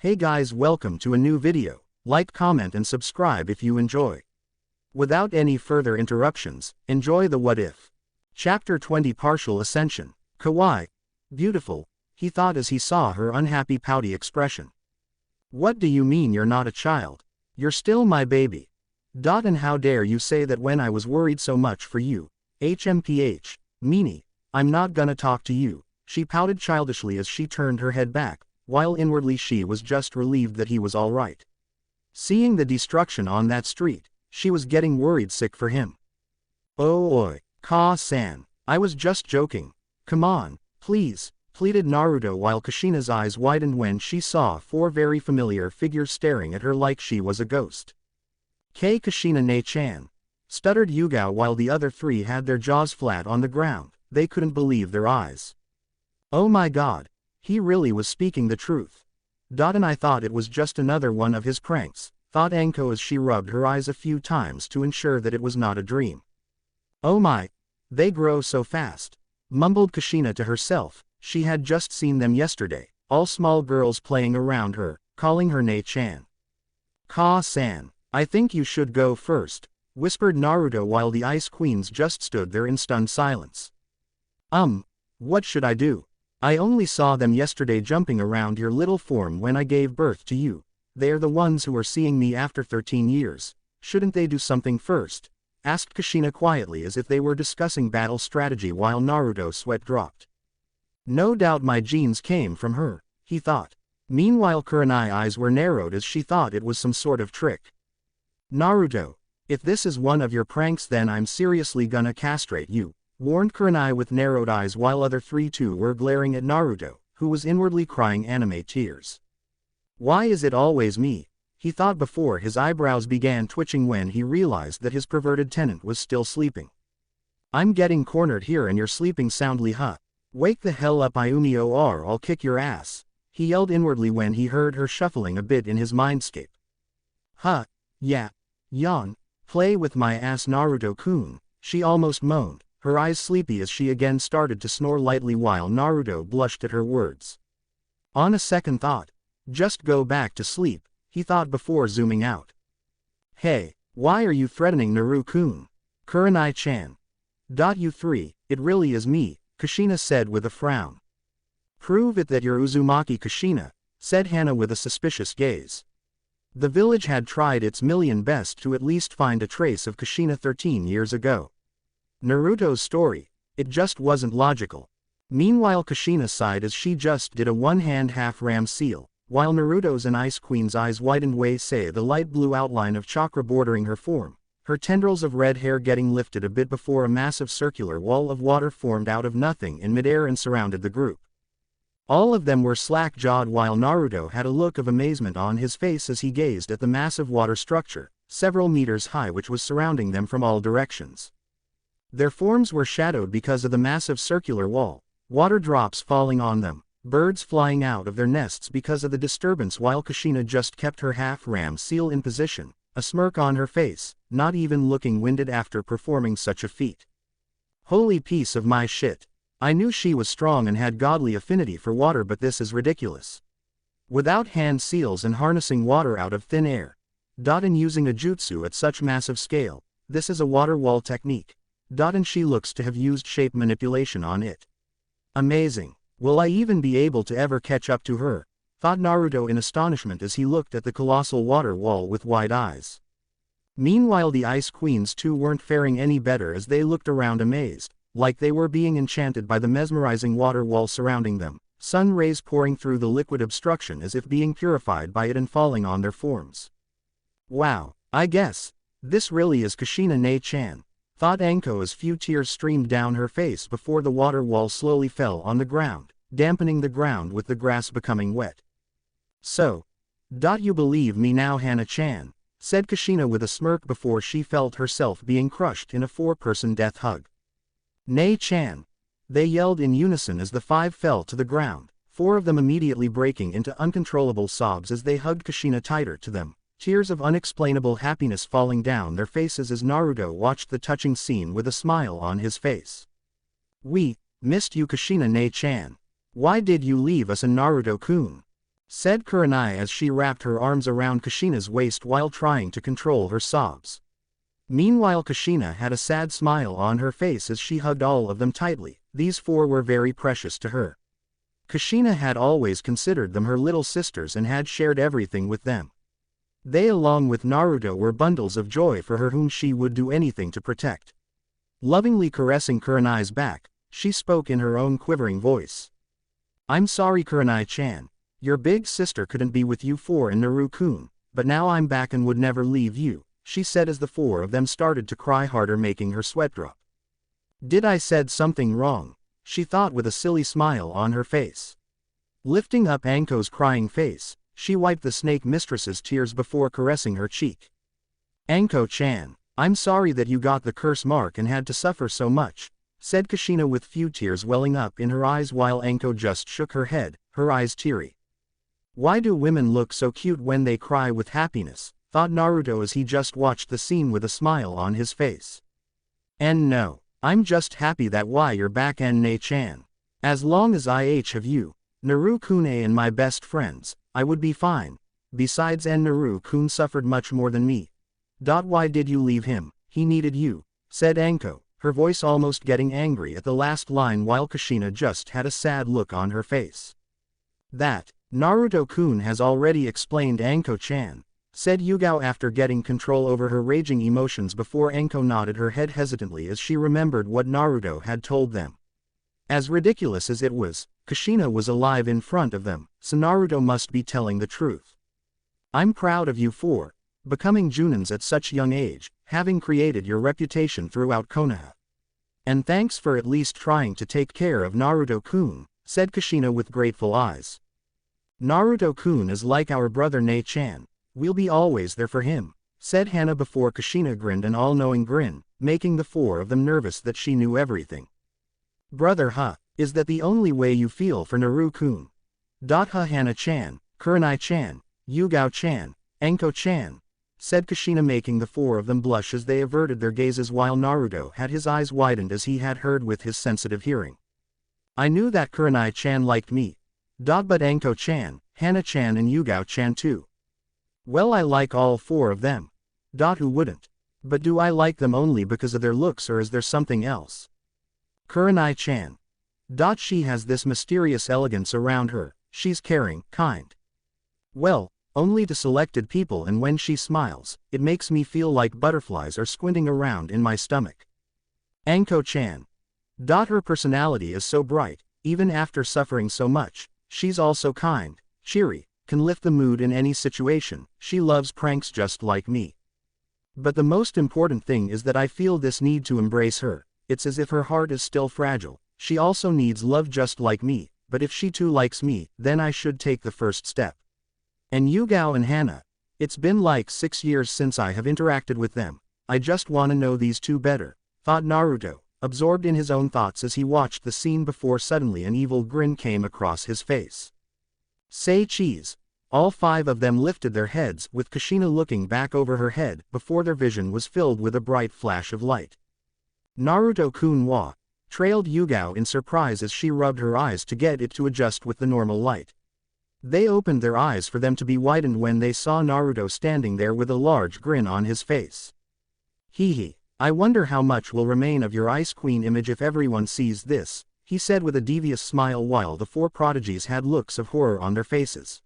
Hey guys, welcome to a new video. Like, comment and subscribe if you enjoy. Without any further interruptions, enjoy the what if. Chapter 20 Partial Ascension. Kawaii. Beautiful, he thought as he saw her unhappy pouty expression. What do you mean you're not a child? You're still my baby. And how dare you say that when I was worried so much for you? HMPH. Meanie, I'm not gonna talk to you, she pouted childishly as she turned her head back, while inwardly she was just relieved that he was alright. Seeing the destruction on that street, she was getting worried sick for him. Oh oi, Ka-san, I was just joking. Come on, please, pleaded Naruto while Kushina's eyes widened when she saw four very familiar figures staring at her like she was a ghost. Kushina ne-chan, stuttered Yugao while the other three had their jaws flat on the ground. They couldn't believe their eyes. Oh my god, he really was speaking the truth. And I thought it was just another one of his pranks, thought Anko as she rubbed her eyes a few times to ensure that it was not a dream. Oh my, they grow so fast, mumbled Kushina to herself. She had just seen them yesterday, all small girls playing around her, calling her Ne-chan. Ka-san, I think you should go first, whispered Naruto while the Ice Queens just stood there in stunned silence. What should I do? I only saw them yesterday jumping around your little form when I gave birth to you. They're the ones who are seeing me after 13 years. Shouldn't they do something first? Asked Kushina quietly as if they were discussing battle strategy while Naruto's sweat dropped. No doubt my genes came from her, he thought. Meanwhile Kurai's eyes were narrowed as she thought it was some sort of trick. Naruto, if this is one of your pranks then I'm seriously gonna castrate you, warned Kurai with narrowed eyes while other three too were glaring at Naruto, who was inwardly crying anime tears. Why is it always me? He thought before his eyebrows began twitching when he realized that his perverted tenant was still sleeping. I'm getting cornered here and you're sleeping soundly, huh? Wake the hell up Ayumi or I'll kick your ass, he yelled inwardly when he heard her shuffling a bit in his mindscape. Huh, yeah, yawn, play with my ass Naruto-kun, she almost moaned, her eyes sleepy as she again started to snore lightly while Naruto blushed at her words. On a second thought, just go back to sleep, he thought before zooming out. Hey, why are you threatening Naru-kun? Kurai-chan. You three, it really is me, Kushina said with a frown. Prove it that you're Uzumaki Kushina, said Hana with a suspicious gaze. The village had tried its million best to at least find a trace of Kushina 13 years ago. Naruto's story, it just wasn't logical. Meanwhile Kushina sighed as she just did a one-hand half-ram seal, while Naruto's and Ice Queen's eyes widened way say the light blue outline of chakra bordering her form, her tendrils of red hair getting lifted a bit before a massive circular wall of water formed out of nothing in midair and surrounded the group. All of them were slack-jawed while Naruto had a look of amazement on his face as he gazed at the massive water structure, several meters high which was surrounding them from all directions. Their forms were shadowed because of the massive circular wall, water drops falling on them, birds flying out of their nests because of the disturbance while Kushina just kept her half-ram seal in position, a smirk on her face, not even looking winded after performing such a feat. Holy piece of my shit. I knew she was strong and had godly affinity for water but this is ridiculous. Without hand seals and harnessing water out of thin air. And using a jutsu at such massive scale, this is a water wall technique. And she looks to have used shape manipulation on it. Amazing. Will I even be able to ever catch up to her? Thought Naruto in astonishment as he looked at the colossal water wall with wide eyes. Meanwhile the Ice Queens too weren't faring any better as they looked around amazed, like they were being enchanted by the mesmerizing water wall surrounding them, sun rays pouring through the liquid obstruction as if being purified by it and falling on their forms. Wow, I guess, this really is Kushina ne-chan, thought Anko as few tears streamed down her face before the water wall slowly fell on the ground, dampening the ground with the grass becoming wet. So, you believe me now Hana-chan, said Kushina with a smirk before she felt herself being crushed in a four-person death hug. Ne-chan, they yelled in unison as the five fell to the ground, four of them immediately breaking into uncontrollable sobs as they hugged Kushina tighter to them, tears of unexplainable happiness falling down their faces as Naruto watched the touching scene with a smile on his face. We missed you Kushina ne-chan. Why did you leave us and Naruto-kun? said Kurenai as she wrapped her arms around Kushina's waist while trying to control her sobs. Meanwhile Kushina had a sad smile on her face as she hugged all of them tightly. These four were very precious to her. Kushina had always considered them her little sisters and had shared everything with them. They along with Naruto were bundles of joy for her whom she would do anything to protect. Lovingly caressing Kurenai's back, she spoke in her own quivering voice. I'm sorry Kurenai-chan. Your big sister couldn't be with you four and Naru-kun, but now I'm back and would never leave you, she said as the four of them started to cry harder, making her sweat drop. Did I said something wrong? She thought with a silly smile on her face. Lifting up Anko's crying face, she wiped the snake mistress's tears before caressing her cheek. Anko-chan, I'm sorry that you got the curse mark and had to suffer so much, said Kushina with few tears welling up in her eyes while Anko just shook her head, her eyes teary. Why do women look so cute when they cry with happiness, thought Naruto as he just watched the scene with a smile on his face. And no, I'm just happy that why you're back and Ne-chan. As long as I have you, Naru-kun and my best friends, I would be fine. Besides and Naru-kun suffered much more than me. Why did you leave him? He needed you, said Anko, her voice almost getting angry at the last line while Kushina just had a sad look on her face. That, Naruto-kun has already explained Anko-chan, said Yugao after getting control over her raging emotions before Anko nodded her head hesitantly as she remembered what Naruto had told them. As ridiculous as it was, Kushina was alive in front of them, so Naruto must be telling the truth. I'm proud of you for becoming Junins at such young age, having created your reputation throughout Konoha. And thanks for at least trying to take care of Naruto-kun, said Kushina with grateful eyes. Naruto-kun is like our brother Ne-chan, we'll be always there for him, said Hana before Kushina grinned an all-knowing grin, making the four of them nervous that she knew everything. Brother is that the only way you feel for Naru-kun? Hana-chan, Kurenai-chan, Yugao-chan, Anko-chan, said Kushina making the four of them blush as they averted their gazes while Naruto had his eyes widened as he had heard with his sensitive hearing. I knew that Kurenai-chan liked me. But Anko-chan, Hana-chan and Yugao-chan too. Well, I like all four of them. Who wouldn't? But do I like them only because of their looks or is there something else? Kurenai-chan. She has this mysterious elegance around her, she's caring, kind. Well, only to selected people, and when she smiles, it makes me feel like butterflies are squinting around in my stomach. Anko-chan. Her personality is so bright, even after suffering so much. She's also kind, cheery, can lift the mood in any situation, she loves pranks just like me. But the most important thing is that I feel this need to embrace her, it's as if her heart is still fragile, she also needs love just like me, but if she too likes me, then I should take the first step. And Yugao and Hana, it's been like 6 years since I have interacted with them, I just wanna know these two better, thought Naruto, absorbed in his own thoughts as he watched the scene before suddenly an evil grin came across his face. Say cheese. All five of them lifted their heads with Kushina looking back over her head before their vision was filled with a bright flash of light. Naruto-kun wa, trailed Yugao in surprise as she rubbed her eyes to get it to adjust with the normal light. They opened their eyes for them to be widened when they saw Naruto standing there with a large grin on his face. Hee. I wonder how much will remain of your Ice Queen image if everyone sees this, he said with a devious smile while the four prodigies had looks of horror on their faces.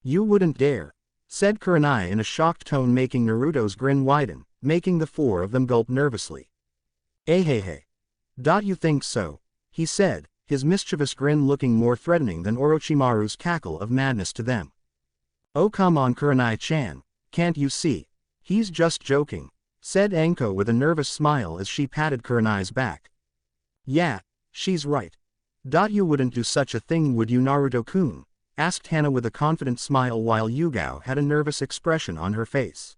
You wouldn't dare, said Kurenai in a shocked tone, making Naruto's grin widen, making the four of them gulp nervously. Hey. You think so? He said, his mischievous grin looking more threatening than Orochimaru's cackle of madness to them. Oh come on Kurenai-chan, can't you see? He's just joking, said Anko with a nervous smile as she patted Kurenai's back. Yeah, she's right. You wouldn't do such a thing, would you Naruto-kun? Asked Hana with a confident smile while Yugao had a nervous expression on her face.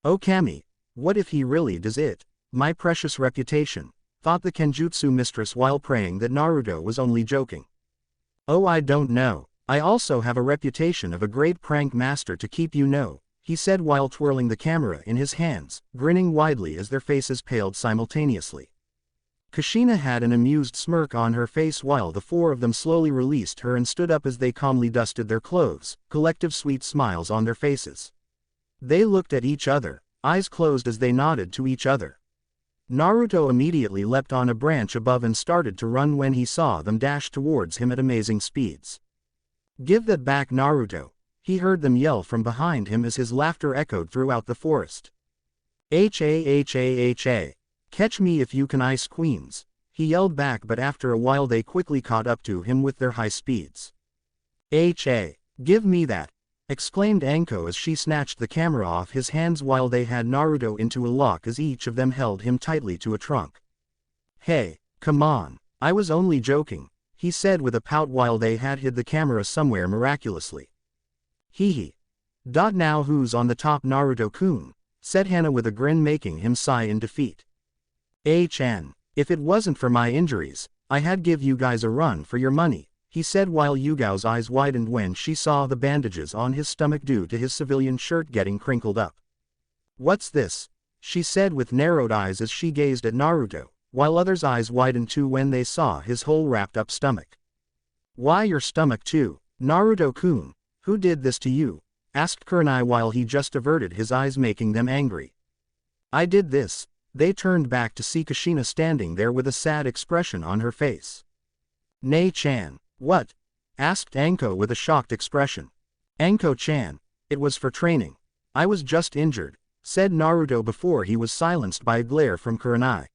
Oh Kami, what if he really does it? My precious reputation, thought the Kenjutsu mistress while praying that Naruto was only joking. Oh I don't know, I also have a reputation of a great prank master to keep you know, he said while twirling the camera in his hands, grinning widely as their faces paled simultaneously. Kushina had an amused smirk on her face while the four of them slowly released her and stood up as they calmly dusted their clothes, collective sweet smiles on their faces. They looked at each other, eyes closed as they nodded to each other. Naruto immediately leapt on a branch above and started to run when he saw them dash towards him at amazing speeds. "Give that back, Naruto," he heard them yell from behind him as his laughter echoed throughout the forest. "Ha-ha-ha-ha. Catch me if you can, ice queens," he yelled back, but after a while they quickly caught up to him with their high speeds. "Ha! Give me that!" exclaimed Anko as she snatched the camera off his hands while they had Naruto into a lock as each of them held him tightly to a trunk. "Hey, come on, I was only joking," he said with a pout while they had hid the camera somewhere miraculously. "Hee hee. Now who's on the top, Naruto-kun?" said Hana with a grin, making him sigh in defeat. "Chan, if it wasn't for my injuries, I had give you guys a run for your money," he said while Yugao's eyes widened when she saw the bandages on his stomach due to his civilian shirt getting crinkled up. "What's this?" she said with narrowed eyes as she gazed at Naruto, while others' eyes widened too when they saw his whole wrapped up stomach. "Why your stomach too, Naruto-kun? Who did this to you?" asked Kurenai while he just averted his eyes, making them angry. "I did this." They turned back to see Kushina standing there with a sad expression on her face. "Nei-chan, what?" asked Anko with a shocked expression. "Anko-chan, it was for training. I was just injured," said Naruto before he was silenced by a glare from Kurenai.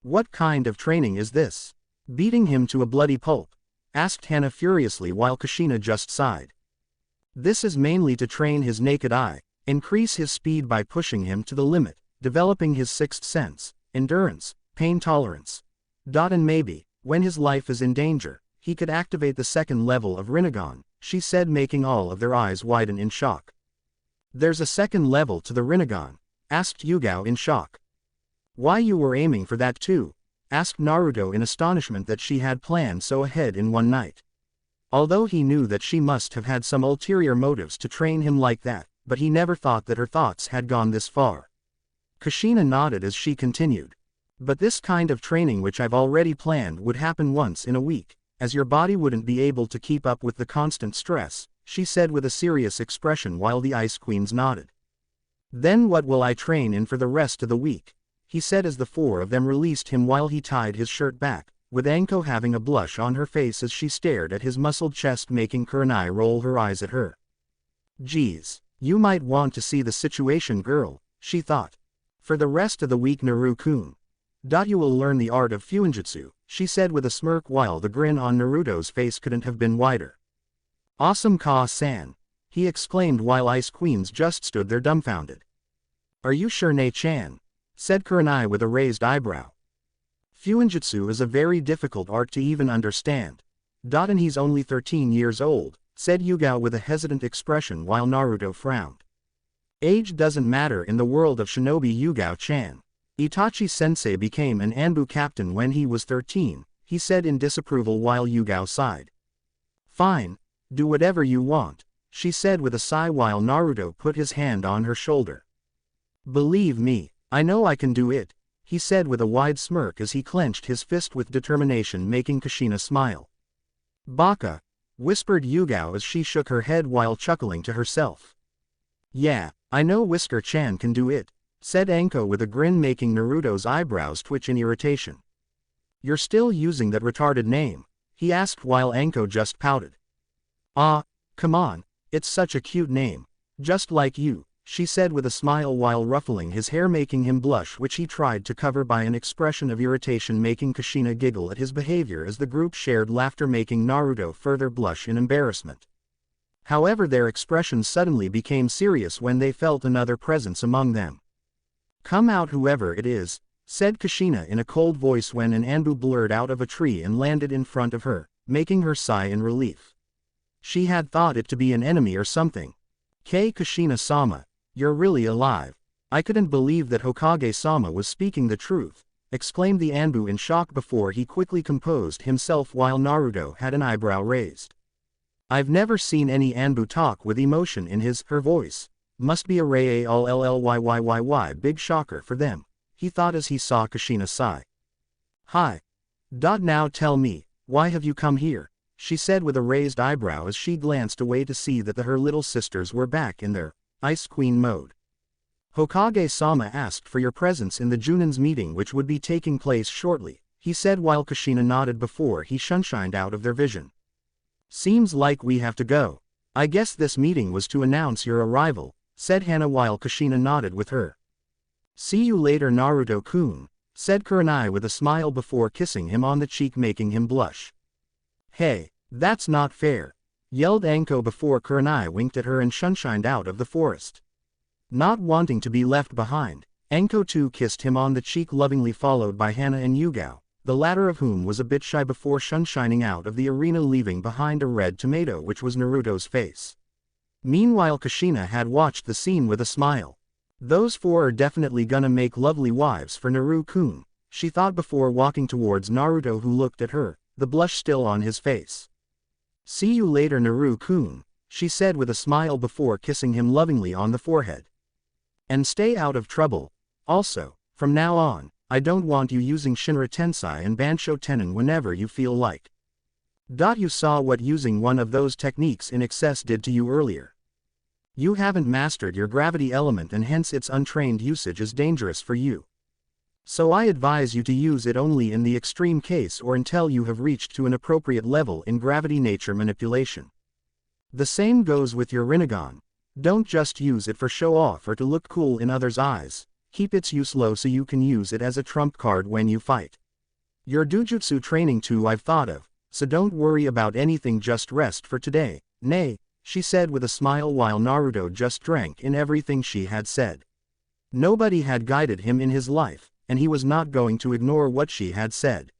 "What kind of training is this? Beating him to a bloody pulp?" asked Hana furiously while Kushina just sighed. "This is mainly to train his naked eye, increase his speed by pushing him to the limit, developing his sixth sense, endurance, pain tolerance. And maybe, when his life is in danger, he could activate the second level of rinnegan," she said, making all of their eyes widen in shock. "There's a second level to the rinnegan?" asked Yugao in shock. "Why, you were aiming for that too?" asked Naruto in astonishment that she had planned so ahead in one night. Although he knew that she must have had some ulterior motives to train him like that, but he never thought that her thoughts had gone this far. Kushina nodded as she continued. "But this kind of training which I've already planned would happen once in a week, as your body wouldn't be able to keep up with the constant stress," she said with a serious expression while the Ice Queens nodded. "Then what will I train in for the rest of the week?" he said as the four of them released him while he tied his shirt back, with Anko having a blush on her face as she stared at his muscled chest, making Kurenai roll her eyes at her. "Geez, you might want to see the situation, girl," she thought. "For the rest of the week, Naru-kun. You will learn the art of fuinjutsu," she said with a smirk while the grin on Naruto's face couldn't have been wider. "Awesome, Ka-san," he exclaimed while Ice Queens just stood there dumbfounded. "Are you sure, Nei-chan?" said Kurenai with a raised eyebrow. "Fuinjutsu is a very difficult art to even understand. And he's only 13 years old, said Yugao with a hesitant expression while Naruto frowned. "Age doesn't matter in the world of shinobi, Yugao-chan. Itachi-sensei became an Anbu captain when he was 13, he said in disapproval while Yugao sighed. "Fine, do whatever you want," she said with a sigh while Naruto put his hand on her shoulder. "Believe me, I know I can do it," he said with a wide smirk as he clenched his fist with determination, making Kushina smile. "Baka," whispered Yugao as she shook her head while chuckling to herself. "Yeah, I know Whisker-chan can do it," said Anko with a grin, making Naruto's eyebrows twitch in irritation. "You're still using that retarded name?" he asked while Anko just pouted. "Ah, come on, it's such a cute name. Just like you," she said with a smile while ruffling his hair, making him blush, which he tried to cover by an expression of irritation, making Kushina giggle at his behavior as the group shared laughter, making Naruto further blush in embarrassment. However, their expressions suddenly became serious when they felt another presence among them. "Come out, whoever it is," said Kushina in a cold voice when an Anbu blurred out of a tree and landed in front of her, making her sigh in relief. She had thought it to be an enemy or something. "Kushina-sama, you're really alive. I couldn't believe that Hokage-sama was speaking the truth," exclaimed the Anbu in shock before he quickly composed himself while Naruto had an eyebrow raised. "I've never seen any Anbu talk with emotion in her voice. Must be a Ray-all-llyyyy, big shocker for them," he thought as he saw Kushina sigh. Hi. Now tell me, why have you come here? She said with a raised eyebrow as she glanced away to see that her little sisters were back in their Ice Queen mode. Hokage-sama asked for your presence in the Junin's meeting which would be taking place shortly, he said while Kushina nodded before he sunshined out of their vision. Seems like we have to go. I guess this meeting was to announce your arrival, said Hana while Kushina nodded with her. See you later Naruto-kun, said Kurenai with a smile before kissing him on the cheek making him blush. Hey, that's not fair, yelled Anko before Kurenai winked at her and sunshined out of the forest. Not wanting to be left behind, Anko too kissed him on the cheek lovingly followed by Hana and Yugao, the latter of whom was a bit shy before sunshining out of the arena leaving behind a red tomato which was Naruto's face. Meanwhile Kushina had watched the scene with a smile. Those four are definitely gonna make lovely wives for Naru-kun, she thought before walking towards Naruto who looked at her, the blush still on his face. See you later Naru-kun, she said with a smile before kissing him lovingly on the forehead. And stay out of trouble. Also, from now on, I don't want you using Shinra Tensei and Bansho Tenon whenever you feel like. You saw what using one of those techniques in excess did to you earlier. You haven't mastered your gravity element and hence its untrained usage is dangerous for you. So I advise you to use it only in the extreme case or until you have reached to an appropriate level in gravity nature manipulation. The same goes with your rinnegan. Don't just use it for show off or to look cool in others' eyes, keep its use low so you can use it as a trump card when you fight. Your Dujutsu training too I've thought of, so don't worry about anything just rest for today, nay, she said with a smile while Naruto just drank in everything she had said. Nobody had guided him in his life, and he was not going to ignore what she had said.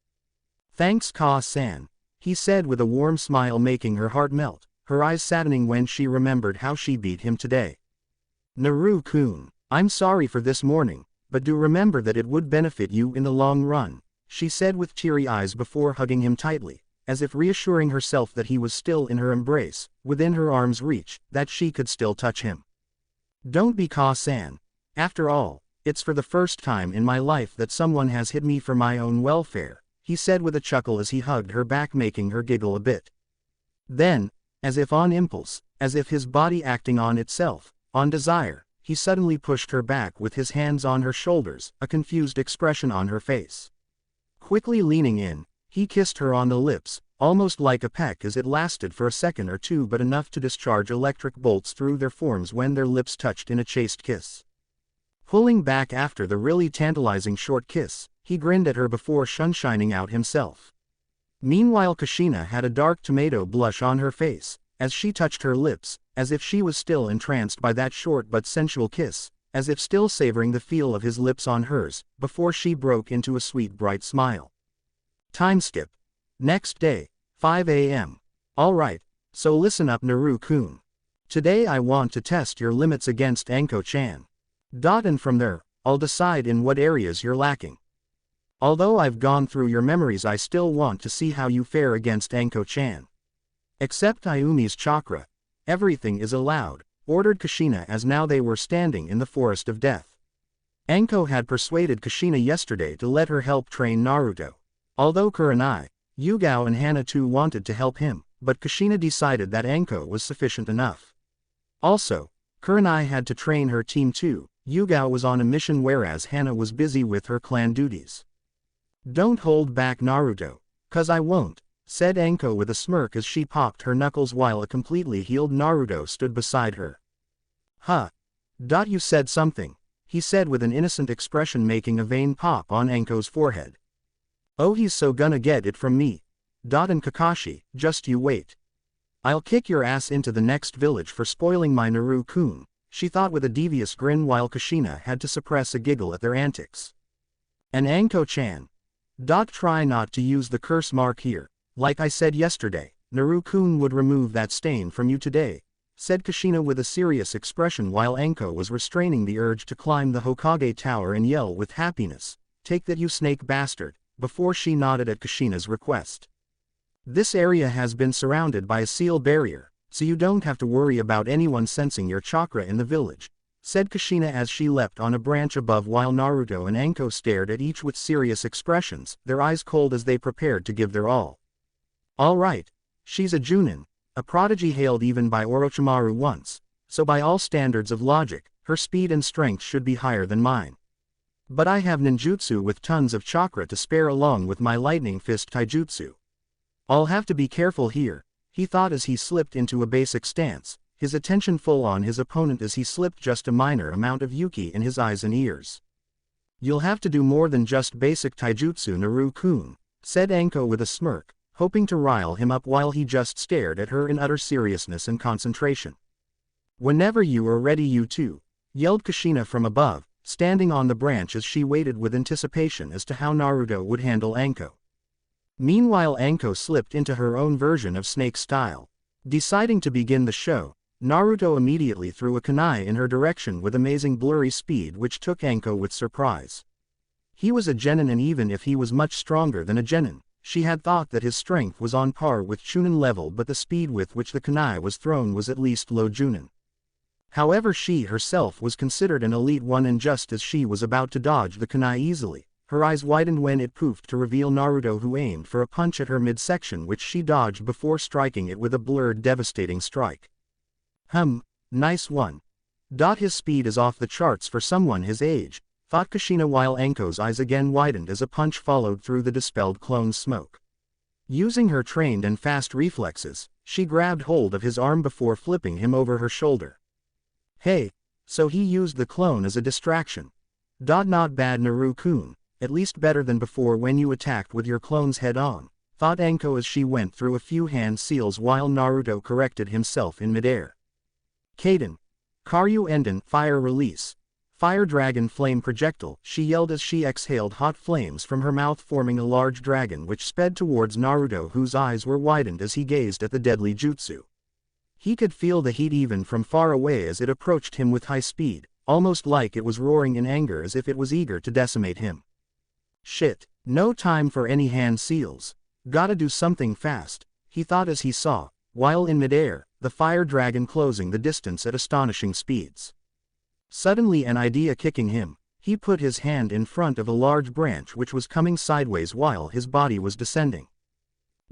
Thanks Ka-san, he said with a warm smile making her heart melt, her eyes saddening when she remembered how she beat him today. Naru-kun, I'm sorry for this morning, but do remember that it would benefit you in the long run, she said with teary eyes before hugging him tightly, as if reassuring herself that he was still in her embrace, within her arm's reach, that she could still touch him. Don't be Ka-san. After all, it's for the first time in my life that someone has hit me for my own welfare, he said with a chuckle as he hugged her back making her giggle a bit. Then, as if on impulse, as if his body acting on itself, on desire, he suddenly pushed her back with his hands on her shoulders, a confused expression on her face. Quickly leaning in, he kissed her on the lips, almost like a peck as it lasted for a second or two but enough to discharge electric bolts through their forms when their lips touched in a chaste kiss. Pulling back after the really tantalizing short kiss, he grinned at her before sunshining out himself. Meanwhile Kushina had a dark tomato blush on her face, as she touched her lips, as if she was still entranced by that short but sensual kiss, as if still savoring the feel of his lips on hers, before she broke into a sweet bright smile. Time skip. Next day, 5 a.m. Alright, so listen up Naru-kun. Today I want to test your limits against Anko-chan. And from there, I'll decide in what areas you're lacking. Although I've gone through your memories I still want to see how you fare against Anko-chan. Except Ayumi's chakra. Everything is allowed, ordered Kushina as now they were standing in the forest of death. Anko had persuaded Kushina yesterday to let her help train Naruto. Although Kurenai, Yugao and Hana too wanted to help him, but Kushina decided that Anko was sufficient enough. Also, Kurenai had to train her team too, Yugao was on a mission whereas Hana was busy with her clan duties. Don't hold back Naruto, cause I won't, said Anko with a smirk as she popped her knuckles while a completely healed Naruto stood beside her. Huh. You said something, he said with an innocent expression making a vein pop on Anko's forehead. Oh he's so gonna get it from me. And Kakashi, just you wait. I'll kick your ass into the next village for spoiling my Naru-kun, she thought with a devious grin while Kushina had to suppress a giggle at their antics. And Anko-chan. Try not to use the curse mark here, like I said yesterday, Naru-kun would remove that stain from you today, said Kushina with a serious expression while Anko was restraining the urge to climb the Hokage tower and yell with happiness, take that you snake bastard, before she nodded at Kushina's request. This area has been surrounded by a seal barrier, so you don't have to worry about anyone sensing your chakra in the village, said Kushina as she leapt on a branch above while Naruto and Anko stared at each with serious expressions, their eyes cold as they prepared to give their all. All right. She's a Junin, a prodigy hailed even by Orochimaru once, so by all standards of logic, her speed and strength should be higher than mine. But I have ninjutsu with tons of chakra to spare along with my lightning fist taijutsu. I'll have to be careful here, he thought as he slipped into a basic stance, his attention full on his opponent as he slipped just a minor amount of yuki in his eyes and ears. You'll have to do more than just basic taijutsu, Naru-kun, said Anko with a smirk, hoping to rile him up while he just stared at her in utter seriousness and concentration. Whenever you are ready, you too, yelled Kushina from above, standing on the branch as she waited with anticipation as to how Naruto would handle Anko. Meanwhile, Anko slipped into her own version of snake style. Deciding to begin the show, Naruto immediately threw a kunai in her direction with amazing blurry speed which took Anko with surprise. He was a genin, and even if he was much stronger than a genin, she had thought that his strength was on par with chunin level, but the speed with which the kunai was thrown was at least low junin. However, she herself was considered an elite one, and just as she was about to dodge the kunai easily, her eyes widened when it poofed to reveal Naruto, who aimed for a punch at her midsection which she dodged before striking it with a blurred devastating strike. Nice one. His speed is off the charts for someone his age, thought Kushina while Anko's eyes again widened as a punch followed through the dispelled clone's smoke. Using her trained and fast reflexes, she grabbed hold of his arm before flipping him over her shoulder. Hey, so he used the clone as a distraction. Not bad, Naru-kun, at least better than before when you attacked with your clones head on, thought Anko as she went through a few hand seals while Naruto corrected himself in midair. Kaden. Karyu Enden, fire release. Fire dragon flame projectile, she yelled as she exhaled hot flames from her mouth, forming a large dragon which sped towards Naruto, whose eyes were widened as he gazed at the deadly jutsu. He could feel the heat even from far away as it approached him with high speed, almost like it was roaring in anger as if it was eager to decimate him. Shit, no time for any hand seals. Gotta do something fast, he thought as he saw, while in midair, the fire dragon closing the distance at astonishing speeds. Suddenly, an idea kicking him, he put his hand in front of a large branch which was coming sideways while his body was descending.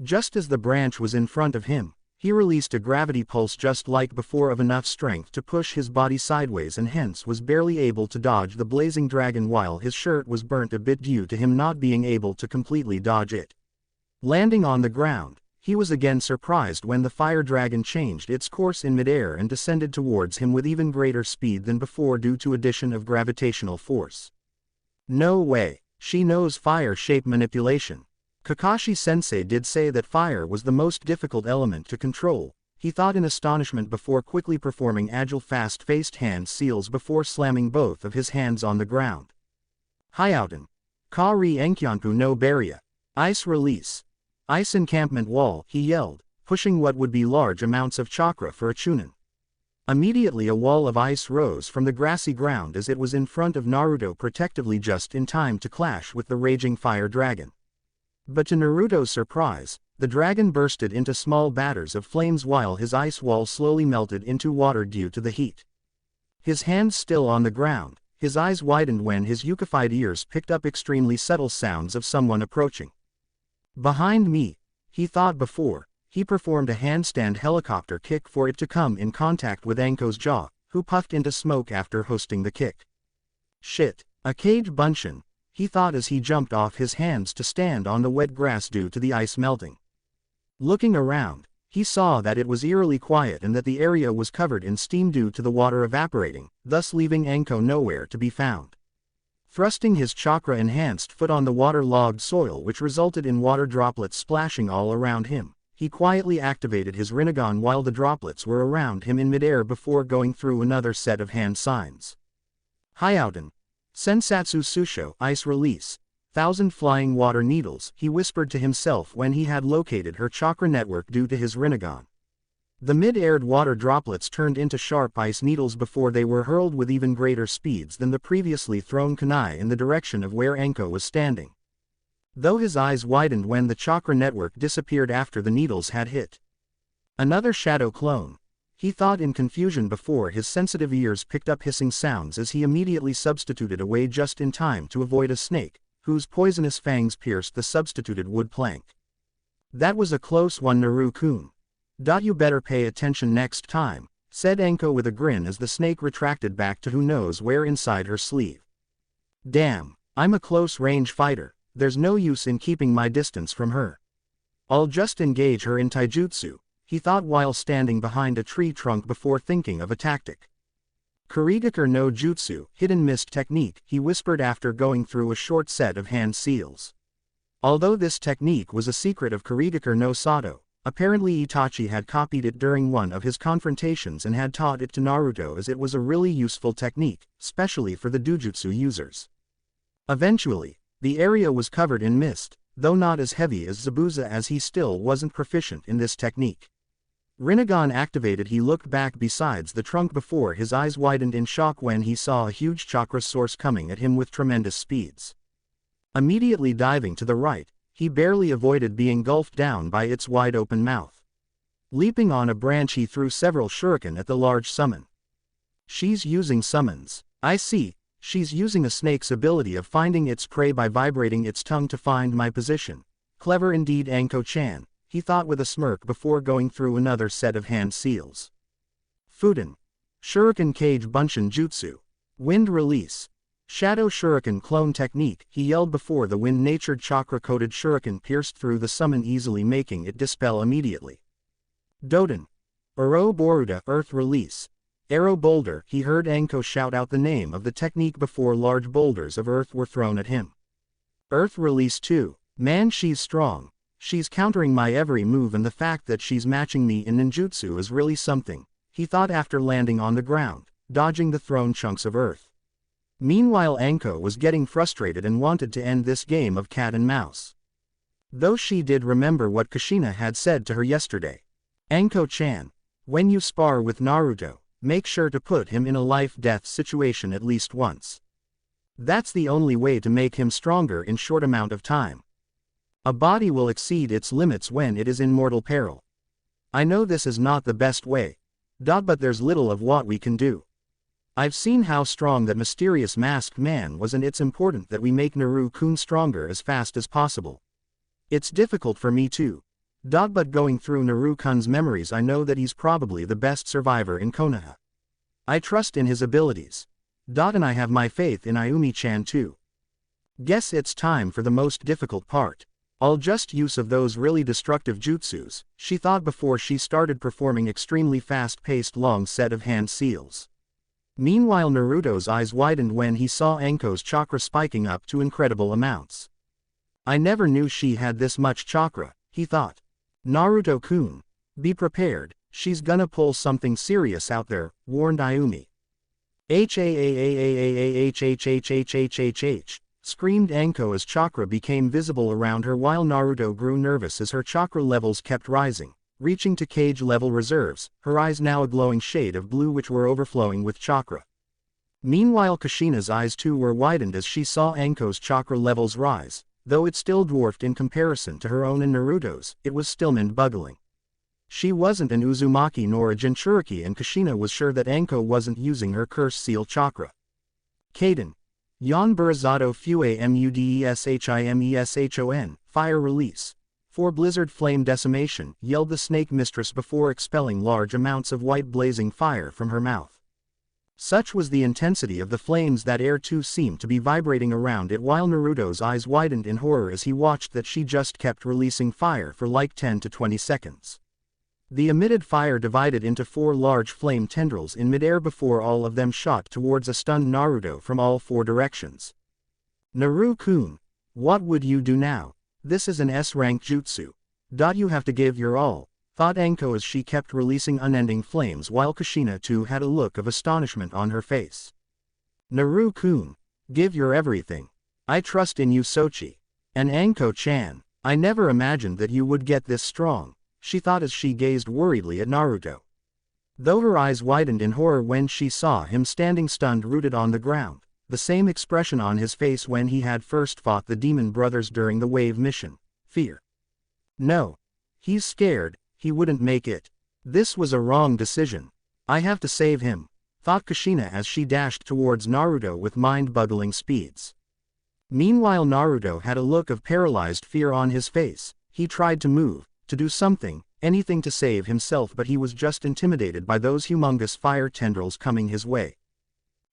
Just as the branch was in front of him, he released a gravity pulse just like before of enough strength to push his body sideways, and hence was barely able to dodge the blazing dragon while his shirt was burnt a bit due to him not being able to completely dodge it. Landing on the ground, he was again surprised when the fire dragon changed its course in midair and descended towards him with even greater speed than before due to addition of gravitational force. No way, she knows fire shape manipulation. Kakashi-sensei did say that fire was the most difficult element to control, he thought in astonishment before quickly performing agile fast-faced hand seals before slamming both of his hands on the ground. Hyouten. Ka-ri Enkyanpu no Barrier. Ice release. Ice encampment wall, he yelled, pushing what would be large amounts of chakra for a chunin. Immediately a wall of ice rose from the grassy ground as it was in front of Naruto, protectively just in time to clash with the raging fire dragon. But to Naruto's surprise, the dragon bursted into small batters of flames while his ice wall slowly melted into water due to the heat. His hands still on the ground, his eyes widened when his yukified ears picked up extremely subtle sounds of someone approaching. Behind me, he thought before, he performed a handstand helicopter kick for it to come in contact with Anko's jaw, who puffed into smoke after hosting the kick. Shit, a cage bunshin, he thought as he jumped off his hands to stand on the wet grass due to the ice melting. Looking around, he saw that it was eerily quiet and that the area was covered in steam due to the water evaporating, thus leaving Anko nowhere to be found. Thrusting his chakra-enhanced foot on the water-logged soil which resulted in water droplets splashing all around him, he quietly activated his rinnegan while the droplets were around him in midair before going through another set of hand signs. Hyouten. Sensatsu Susho, ice release. 1,000 flying water needles, he whispered to himself when he had located her chakra network due to his rinnegan. The mid-aired water droplets turned into sharp ice needles before they were hurled with even greater speeds than the previously thrown kunai in the direction of where Anko was standing. Though his eyes widened when the chakra network disappeared after the needles had hit. Another shadow clone. He thought in confusion before his sensitive ears picked up hissing sounds as he immediately substituted away just in time to avoid a snake, whose poisonous fangs pierced the substituted wood plank. That was a close one, Naru-kun. You better pay attention next time, said Anko with a grin as the snake retracted back to who knows where inside her sleeve. Damn, I'm a close-range fighter, there's no use in keeping my distance from her. I'll just engage her in taijutsu, he thought while standing behind a tree trunk before thinking of a tactic. Kurigaku no jutsu, hidden mist technique, he whispered after going through a short set of hand seals. Although this technique was a secret of Kurigaku no Sato, apparently Itachi had copied it during one of his confrontations and had taught it to Naruto as it was a really useful technique, especially for the dojutsu users. Eventually, the area was covered in mist, though not as heavy as Zabuza as he still wasn't proficient in this technique. Rinnegan activated. He looked back besides the trunk before his eyes widened in shock when he saw a huge chakra source coming at him with tremendous speeds. Immediately diving to the right, he barely avoided being gulfed down by its wide-open mouth. Leaping on a branch, he threw several shuriken at the large summon. She's using summons. I see, she's using a snake's ability of finding its prey by vibrating its tongue to find my position. Clever indeed, Anko-chan, he thought with a smirk before going through another set of hand seals. Fuden. Shuriken Cage Bunshin Jutsu. Wind Release. Shadow Shuriken Clone Technique, he yelled before the wind-natured chakra-coated shuriken pierced through the summon, easily making it dispel immediately. Doden. Uro Boruda Earth Release. Arrow Boulder, he heard Anko shout out the name of the technique before large boulders of earth were thrown at him. Earth Release 2. Man, she's strong. She's countering my every move, and the fact that she's matching me in ninjutsu is really something, he thought after landing on the ground, dodging the thrown chunks of earth. Meanwhile, Anko was getting frustrated and wanted to end this game of cat and mouse. Though she did remember what Kushina had said to her yesterday. Anko-chan, when you spar with Naruto, make sure to put him in a life-death situation at least once. That's the only way to make him stronger in short amount of time. A body will exceed its limits when it is in mortal peril. I know this is not the best way, but there's little of what we can do. I've seen how strong that mysterious masked man was, and it's important that we make Naru-kun stronger as fast as possible. It's difficult for me too. But going through Naru-kun's memories, I know that he's probably the best survivor in Konoha. I trust in his abilities. And I have my faith in Ayumi-chan too. Guess it's time for the most difficult part. I'll just use of those really destructive jutsus, she thought before she started performing extremely fast-paced long set of hand seals. Meanwhile, Naruto's eyes widened when he saw Anko's chakra spiking up to incredible amounts. I never knew she had this much chakra, he thought. Naruto-kun, be prepared, she's gonna pull something serious out there, warned Ayumi. H screamed Anko as chakra became visible around her, while Naruto grew nervous as her chakra levels kept rising, reaching to cage-level reserves, her eyes now a glowing shade of blue which were overflowing with chakra. Meanwhile, Kushina's eyes too were widened as she saw Anko's chakra levels rise, though it still dwarfed in comparison to her own and Naruto's, it was still mind-boggling. She wasn't an Uzumaki nor a Jinchuriki, and Kushina was sure that Anko wasn't using her curse seal chakra. Kaden. Yon Burazato Fue Mudeshimeshon, Fire Release. For Blizzard Flame Decimation, yelled the snake mistress before expelling large amounts of white blazing fire from her mouth. Such was the intensity of the flames that air too seemed to be vibrating around it, while Naruto's eyes widened in horror as he watched that she just kept releasing fire for like 10 to 20 seconds. The emitted fire divided into 4 large flame tendrils in midair before all of them shot towards a stunned Naruto from all 4 directions. Naru-kun, what would you do now? This is an S-rank jutsu. You have to give your all, thought Anko as she kept releasing unending flames, while Kushina too had a look of astonishment on her face. Naru-kun, give your everything. I trust in you, Sochi. And Anko-chan, I never imagined that you would get this strong, she thought as she gazed worriedly at Naruto. Though her eyes widened in horror when she saw him standing stunned, rooted on the ground, the same expression on his face when he had first fought the demon brothers during the wave mission, fear. No. He's scared, he wouldn't make it. This was a wrong decision. I have to save him, thought Kushina as she dashed towards Naruto with mind-boggling speeds. Meanwhile Naruto had a look of paralyzed fear on his face. He tried to move, to do something, anything to save himself, but he was just intimidated by those humongous fire tendrils coming his way.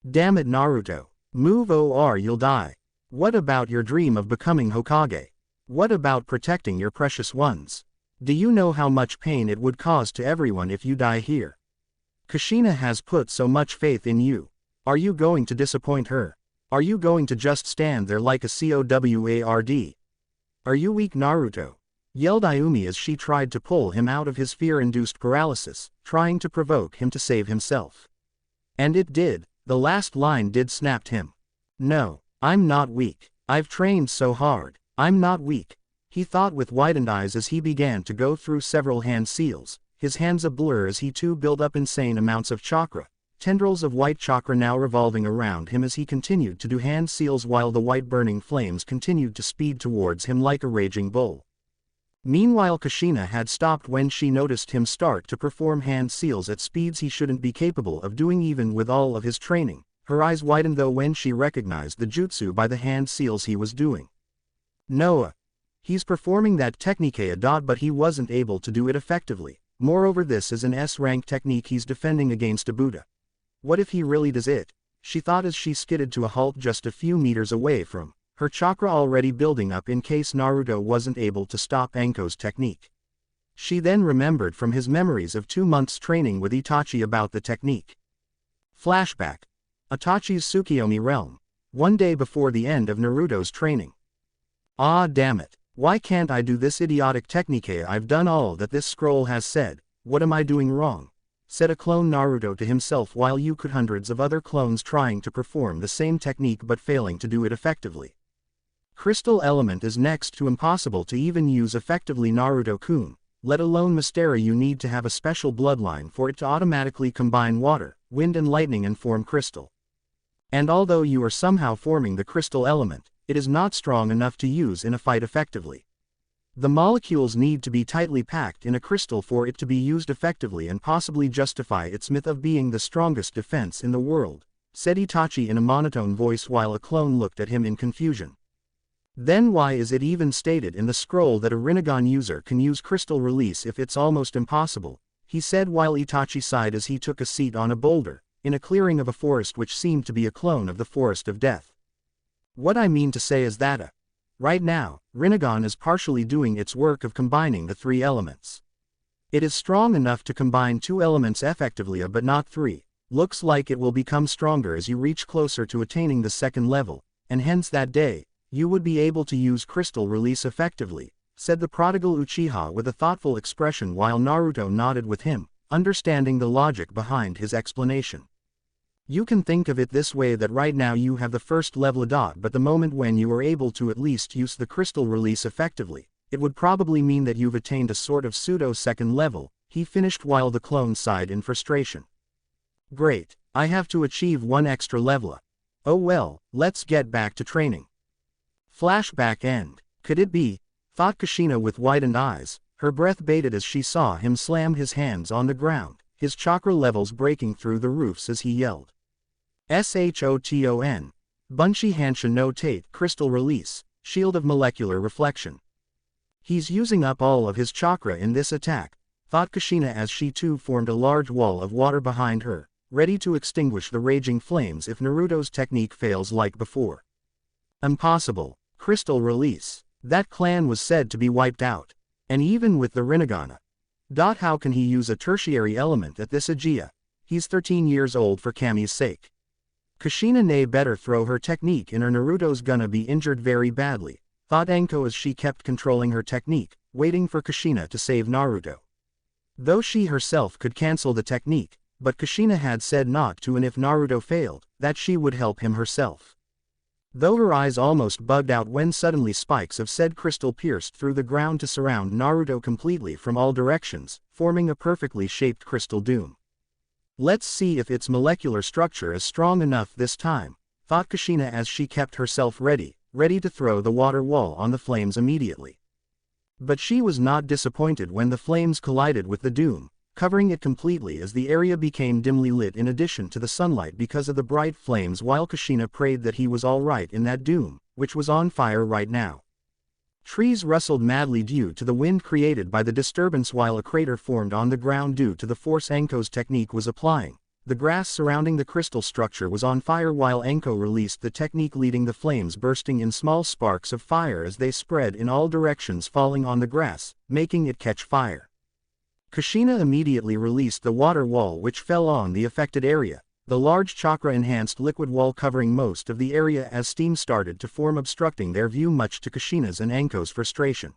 Damn it Naruto. Move or you'll die. What about your dream of becoming Hokage? What about protecting your precious ones? Do you know how much pain it would cause to everyone if you die here? Kushina has put so much faith in you. Are you going to disappoint her? Are you going to just stand there like a coward? Are you weak Naruto? Yelled Ayumi as she tried to pull him out of his fear-induced paralysis, trying to provoke him to save himself. And it did, the last line did snapped him. No, I'm not weak. I've trained so hard. I'm not weak, he thought with widened eyes as he began to go through several hand seals, his hands a blur as he too built up insane amounts of chakra, tendrils of white chakra now revolving around him as he continued to do hand seals while the white burning flames continued to speed towards him like a raging bull. Meanwhile Kushina had stopped when she noticed him start to perform hand seals at speeds he shouldn't be capable of doing even with all of his training. Her eyes widened though when she recognized the jutsu by the hand seals he was doing. Noah. He's performing that technique but he wasn't able to do it effectively. Moreover this is an S-rank technique he's defending against a Buddha. What if he really does it? She thought as she skidded to a halt just a few meters away from her chakra already building up in case Naruto wasn't able to stop Anko's technique. She then remembered from his memories of 2 months training with Itachi about the technique. Flashback. Itachi's Tsukiyomi realm. One day before the end of Naruto's training. Ah damn it. Why can't I do this idiotic technique? I've done all that this scroll has said. What am I doing wrong? Said a clone Naruto to himself while you could hundreds of other clones trying to perform the same technique but failing to do it effectively. Crystal element is next to impossible to even use effectively Naruto-kun, let alone Mystera. You need to have a special bloodline for it to automatically combine water, wind and lightning and form crystal. And although you are somehow forming the crystal element, it is not strong enough to use in a fight effectively. The molecules need to be tightly packed in a crystal for it to be used effectively and possibly justify its myth of being the strongest defense in the world, said Itachi in a monotone voice while a clone looked at him in confusion. Then why is it even stated in the scroll that a rinnegan user can use crystal release if it's almost impossible, he said while Itachi sighed as he took a seat on a boulder, in a clearing of a forest which seemed to be a clone of the Forest of Death. What I mean to say is that right now, rinnegan is partially doing its work of combining the 3 elements. It is strong enough to combine 2 elements effectively but not 3, looks like it will become stronger as you reach closer to attaining the 2nd level, and hence that day, you would be able to use crystal release effectively, said the prodigal Uchiha with a thoughtful expression while Naruto nodded with him, understanding the logic behind his explanation. You can think of it this way that right now you have the 1st level but the moment when you are able to at least use the crystal release effectively, it would probably mean that you've attained a sort of pseudo 2nd level, he finished while the clone sighed in frustration. Great, I have to achieve 1 extra level. Oh well, let's get back to training. Flashback end. Could it be? Thought Kushina with widened eyes, her breath bated as she saw him slam his hands on the ground, his chakra levels breaking through the roofs as he yelled. Shoton. Bunchi Hansha no Tate crystal release, shield of molecular reflection. He's using up all of his chakra in this attack, thought Kushina as she too formed a large wall of water behind her, ready to extinguish the raging flames if Naruto's technique fails like before. Impossible. Crystal release. That clan was said to be wiped out. And even with the rinnegan. How can he use a tertiary element at this Aegea? He's 13 years old for Kami's sake. Kushina nay better throw her technique in or Naruto's gonna be injured very badly, thought Anko as she kept controlling her technique, waiting for Kushina to save Naruto. Though she herself could cancel the technique, but Kushina had said not to and if Naruto failed, that she would help him herself. Though her eyes almost bugged out when suddenly spikes of said crystal pierced through the ground to surround Naruto completely from all directions, forming a perfectly shaped crystal dome. Let's see if its molecular structure is strong enough this time, thought Kushina as she kept herself ready to throw the water wall on the flames immediately. But she was not disappointed when the flames collided with the doom, covering it completely as the area became dimly lit in addition to the sunlight because of the bright flames, while Kushina prayed that he was alright in that doom, which was on fire right now. Trees rustled madly due to the wind created by the disturbance, while a crater formed on the ground due to the force Anko's technique was applying. The grass surrounding the crystal structure was on fire while Anko released the technique, leading the flames bursting in small sparks of fire as they spread in all directions, falling on the grass, making it catch fire. Kushina immediately released the water wall, which fell on the affected area, the large chakra-enhanced liquid wall covering most of the area as steam started to form, obstructing their view, much to Kushina's and Anko's frustration.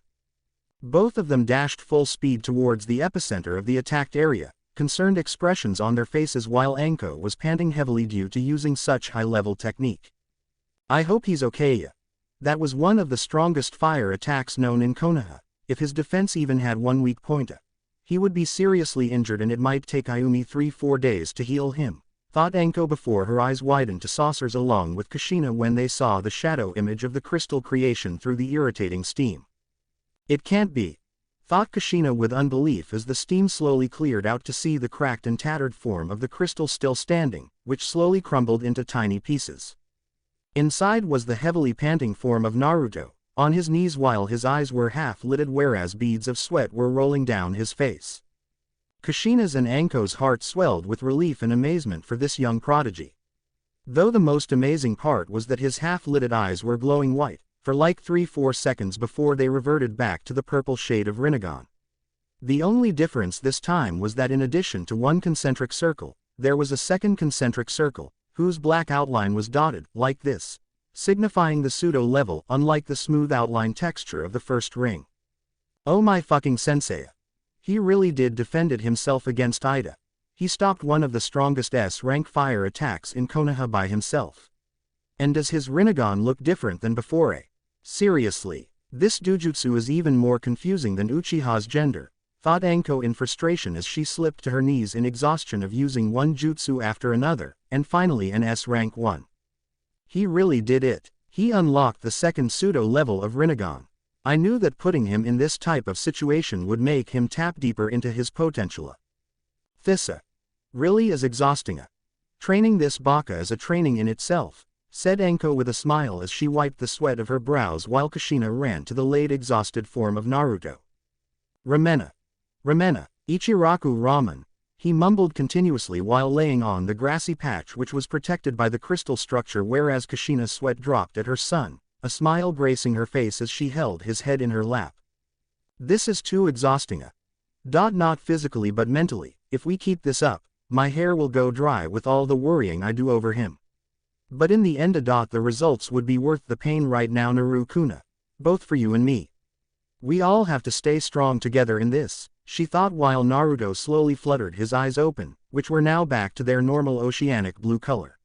Both of them dashed full speed towards the epicenter of the attacked area, concerned expressions on their faces, while Anko was panting heavily due to using such high-level technique. "I hope he's okay. Yeah. That was one of the strongest fire attacks known in Konoha. If his defense even had one weak point, he would be seriously injured and it might take Ayumi 3-4 days to heal him," thought Anko before her eyes widened to saucers along with Kushina when they saw the shadow image of the crystal creation through the irritating steam. "It can't be," thought Kushina with unbelief as the steam slowly cleared out to see the cracked and tattered form of the crystal still standing, which slowly crumbled into tiny pieces. Inside was the heavily panting form of Naruto, on his knees while his eyes were half-lidded whereas beads of sweat were rolling down his face. Kushina's and Anko's hearts swelled with relief and amazement for this young prodigy. Though the most amazing part was that his half-lidded eyes were glowing white, for like 3-4 seconds before they reverted back to the purple shade of rinnegan. The only difference this time was that in addition to one concentric circle, there was a second concentric circle, whose black outline was dotted, like this, signifying the pseudo-level, unlike the smooth outline texture of the first ring. "Oh my fucking sensei. He really did defended himself against Ida. He stopped one of the strongest S-rank fire attacks in Konoha by himself. And does his rinnegan look different than before? Seriously, this dojutsu is even more confusing than Uchiha's gender," thought Anko in frustration as she slipped to her knees in exhaustion of using one jutsu after another, and finally an S-rank one. "He really did it. He unlocked the second pseudo-level of rinnegan. I knew that putting him in this type of situation would make him tap deeper into his potential. This really is exhausting. Training this baka is a training in itself," said Anko with a smile as she wiped the sweat of her brows while Kushina ran to the late exhausted form of Naruto. Ramena, Ichiraku ramen," he mumbled continuously while laying on the grassy patch which was protected by the crystal structure, whereas Kushina's sweat dropped at her son, a smile gracing her face as she held his head in her lap. "This is too exhausting. Not physically but mentally. If we keep this up, my hair will go dry with all the worrying I do over him. But in the end the results would be worth the pain right now, Naru-kuna. Both for you and me. We all have to stay strong together in this," she thought while Naruto slowly fluttered his eyes open, which were now back to their normal oceanic blue color.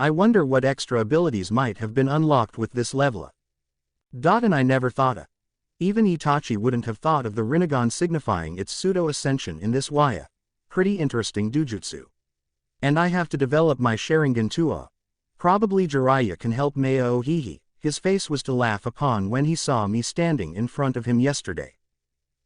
"I wonder what extra abilities might have been unlocked with this level. And I never thought. Even Itachi wouldn't have thought of the rinnegan signifying its pseudo-ascension in this way. Pretty interesting dojutsu. And I have to develop my Sharingan too. Probably Jiraiya can help me. Oh hee. His face was to laugh upon when he saw me standing in front of him yesterday.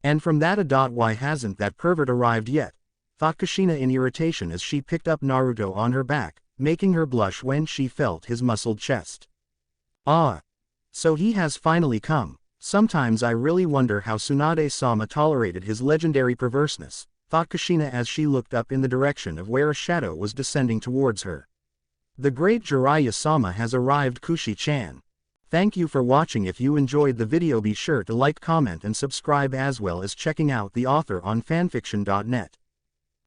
And from that why hasn't that pervert arrived yet?" thought Kushina in irritation as she picked up Naruto on her back, making her blush when she felt his muscled chest. "Ah. So he has finally come. Sometimes I really wonder how Tsunade-sama tolerated his legendary perverseness," thought Kushina as she looked up in the direction of where a shadow was descending towards her. "The great Jiraiya-sama has arrived, Kushi-chan." Thank you for watching. If you enjoyed the video, be sure to like, comment and subscribe, as well as checking out the author on fanfiction.net.